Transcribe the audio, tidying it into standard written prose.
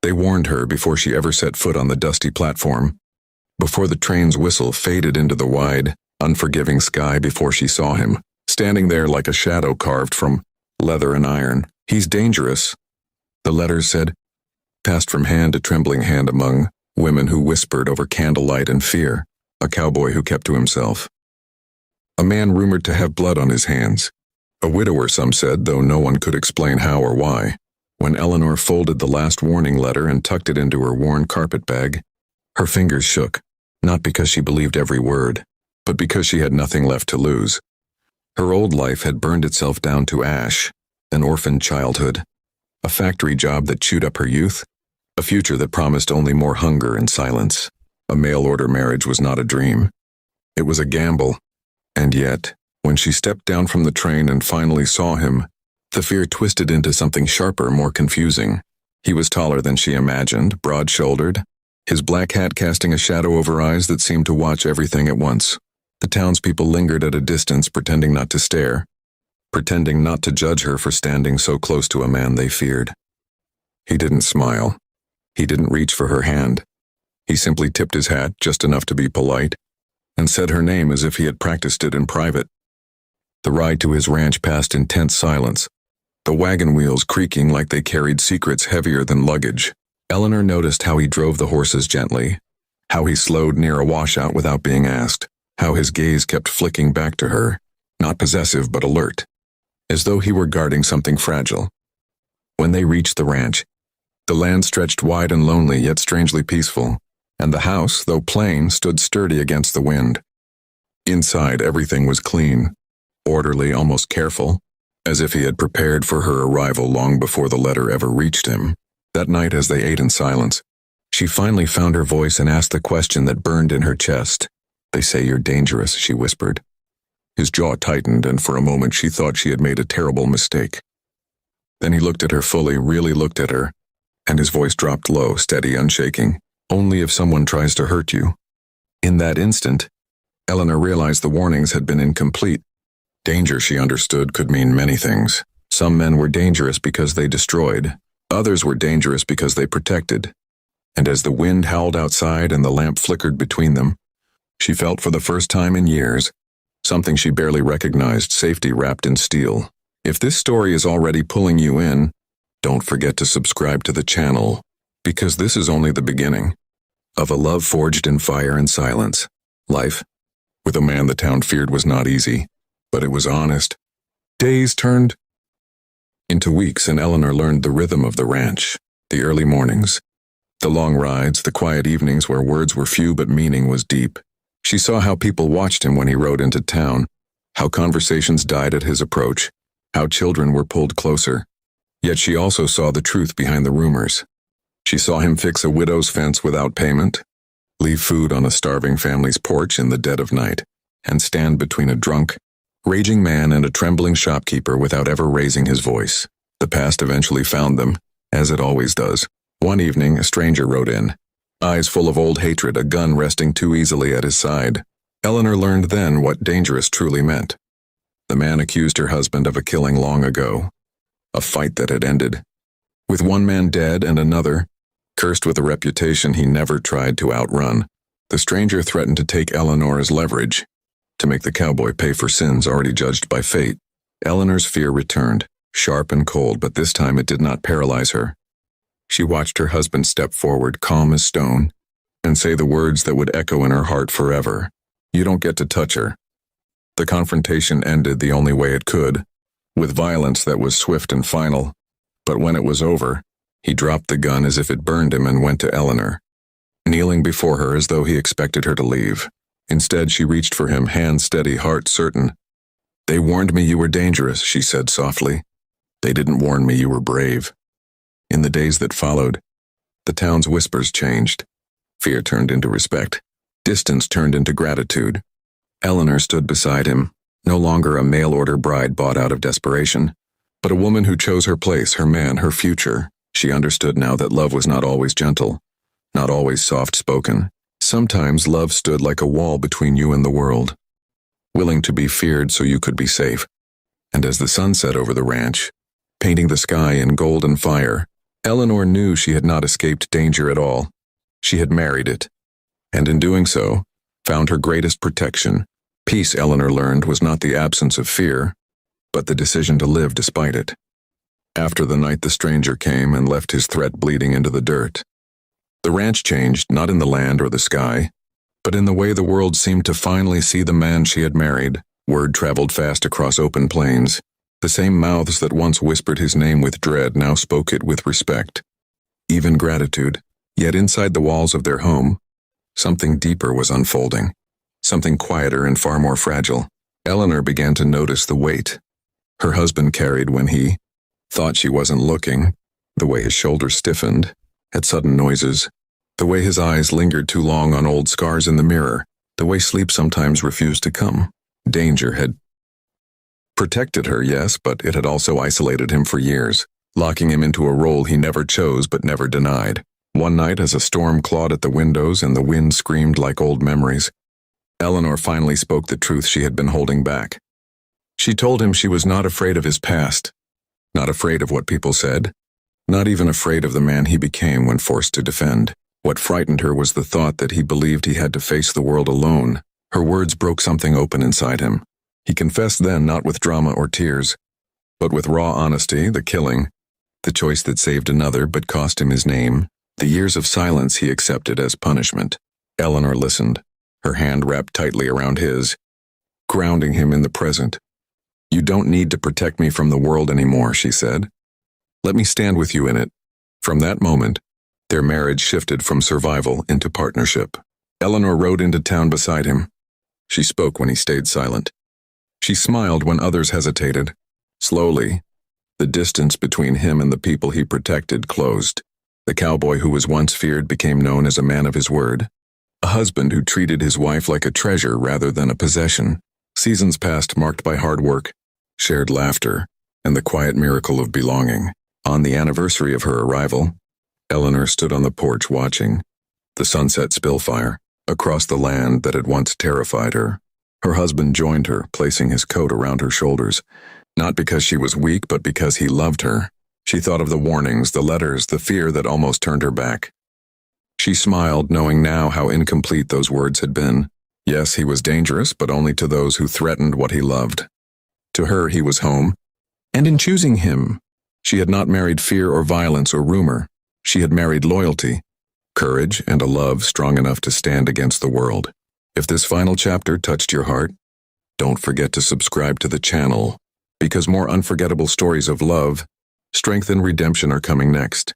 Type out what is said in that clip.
They warned her before she ever set foot on the dusty platform, before the train's whistle faded into the wide, unforgiving sky before she saw him, standing there like a shadow carved from leather and iron. "He's dangerous," the letters said, passed from hand to trembling hand among women who whispered over candlelight in fear, a cowboy who kept to himself. A man rumored to have blood on his hands. A widower, some said, though no one could explain how or why. When Eleanor folded the last warning letter and tucked it into her worn carpet bag, her fingers shook, not because she believed every word, but because she had nothing left to lose. Her old life had burned itself down to ash, an orphaned childhood, a factory job that chewed up her youth, a future that promised only more hunger and silence. A mail-order marriage was not a dream. It was a gamble. And yet, when she stepped down from the train and finally saw him, the fear twisted into something sharper, more confusing. He was taller than she imagined, broad-shouldered, his black hat casting a shadow over eyes that seemed to watch everything at once. The townspeople lingered at a distance, pretending not to stare, pretending not to judge her for standing so close to a man they feared. He didn't smile. He didn't reach for her hand. He simply tipped his hat just enough to be polite, and said her name as if he had practiced it in private. The ride to his ranch passed in tense silence, the wagon wheels creaking like they carried secrets heavier than luggage. Eleanor noticed how he drove the horses gently, how he slowed near a washout without being asked, how his gaze kept flicking back to her, not possessive but alert, as though he were guarding something fragile. When they reached the ranch, the land stretched wide and lonely yet strangely peaceful, and the house, though plain, stood sturdy against the wind. Inside, everything was clean, orderly, almost careful, as if he had prepared for her arrival long before the letter ever reached him. That night, as they ate in silence, she finally found her voice and asked the question that burned in her chest. "They say you're dangerous," she whispered. His jaw tightened, and for a moment she thought she had made a terrible mistake. Then he looked at her fully, really looked at her, and his voice dropped low, steady, unshaking. "Only if someone tries to hurt you." In that instant, Eleanor realized the warnings had been incomplete. Danger, she understood, could mean many things. Some men were dangerous because they destroyed. Others were dangerous because they protected. And as the wind howled outside and the lamp flickered between them, she felt for the first time in years something she barely recognized, safety wrapped in steel. If this story is already pulling you in, don't forget to subscribe to the channel, because this is only the beginning of a love forged in fire and silence. Life with a man the town feared was not easy, but it was honest. Days turned into weeks, and Eleanor learned the rhythm of the ranch, the early mornings, the long rides, the quiet evenings where words were few but meaning was deep. She saw how people watched him when he rode into town, how conversations died at his approach, how children were pulled closer. Yet she also saw the truth behind the rumors. She saw him fix a widow's fence without payment, leave food on a starving family's porch in the dead of night, and stand between a drunk, raging man and a trembling shopkeeper without ever raising his voice. The past eventually found them, as it always does. One evening, a stranger rode in, eyes full of old hatred, a gun resting too easily at his side. Eleanor learned then what dangerous truly meant. The man accused her husband of a killing long ago, a fight that had ended, with one man dead and another, cursed with a reputation he never tried to outrun. The stranger threatened to take Eleanor as leverage, to make the cowboy pay for sins already judged by fate. Eleanor's fear returned, sharp and cold, but this time it did not paralyze her. She watched her husband step forward, calm as stone, and say the words that would echo in her heart forever. "You don't get to touch her." The confrontation ended the only way it could, with violence that was swift and final. But when it was over, he dropped the gun as if it burned him and went to Eleanor, kneeling before her as though he expected her to leave. Instead, she reached for him, hand steady, heart certain. "They warned me you were dangerous," she said softly. "They didn't warn me you were brave." In the days that followed, the town's whispers changed. Fear turned into respect. Distance turned into gratitude. Eleanor stood beside him, no longer a mail-order bride bought out of desperation, but a woman who chose her place, her man, her future. She understood now that love was not always gentle, not always soft-spoken. Sometimes love stood like a wall between you and the world, willing to be feared so you could be safe. And as the sun set over the ranch, painting the sky in golden fire, Eleanor knew she had not escaped danger at all. She had married it, and in doing so, found her greatest protection. Peace, Eleanor learned, was not the absence of fear, but the decision to live despite it. After the night the stranger came and left his threat bleeding into the dirt, the ranch changed, not in the land or the sky, but in the way the world seemed to finally see the man she had married. Word traveled fast across open plains. The same mouths that once whispered his name with dread now spoke it with respect, even gratitude. Yet inside the walls of their home, something deeper was unfolding, something quieter and far more fragile. Eleanor began to notice the weight her husband carried when he thought she wasn't looking, the way his shoulders stiffened at sudden noises, the way his eyes lingered too long on old scars in the mirror, the way sleep sometimes refused to come. Danger had protected her, yes, but it had also isolated him for years, locking him into a role he never chose but never denied. One night, as a storm clawed at the windows and the wind screamed like old memories, Eleanor finally spoke the truth she had been holding back. She told him she was not afraid of his past, not afraid of what people said, not even afraid of the man he became when forced to defend. What frightened her was the thought that he believed he had to face the world alone. Her words broke something open inside him. He confessed then, not with drama or tears, but with raw honesty, the killing, the choice that saved another but cost him his name, the years of silence he accepted as punishment. Eleanor listened, her hand wrapped tightly around his, grounding him in the present. "You don't need to protect me from the world anymore," she said. "Let me stand with you in it." From that moment, their marriage shifted from survival into partnership. Eleanor rode into town beside him. She spoke when he stayed silent. She smiled when others hesitated. Slowly, the distance between him and the people he protected closed. The cowboy who was once feared became known as a man of his word, a husband who treated his wife like a treasure rather than a possession. Seasons passed marked by hard work, shared laughter, and the quiet miracle of belonging. On the anniversary of her arrival, Eleanor stood on the porch watching the sunset spill fire across the land that had once terrified her. Her husband joined her, placing his coat around her shoulders, not because she was weak, but because he loved her. She thought of the warnings, the letters, the fear that almost turned her back. She smiled, knowing now how incomplete those words had been. Yes, he was dangerous, but only to those who threatened what he loved. To her, he was home, and in choosing him, she had not married fear or violence or rumor. She had married loyalty, courage, and a love strong enough to stand against the world. If this final chapter touched your heart, don't forget to subscribe to the channel, because more unforgettable stories of love, strength, and redemption are coming next.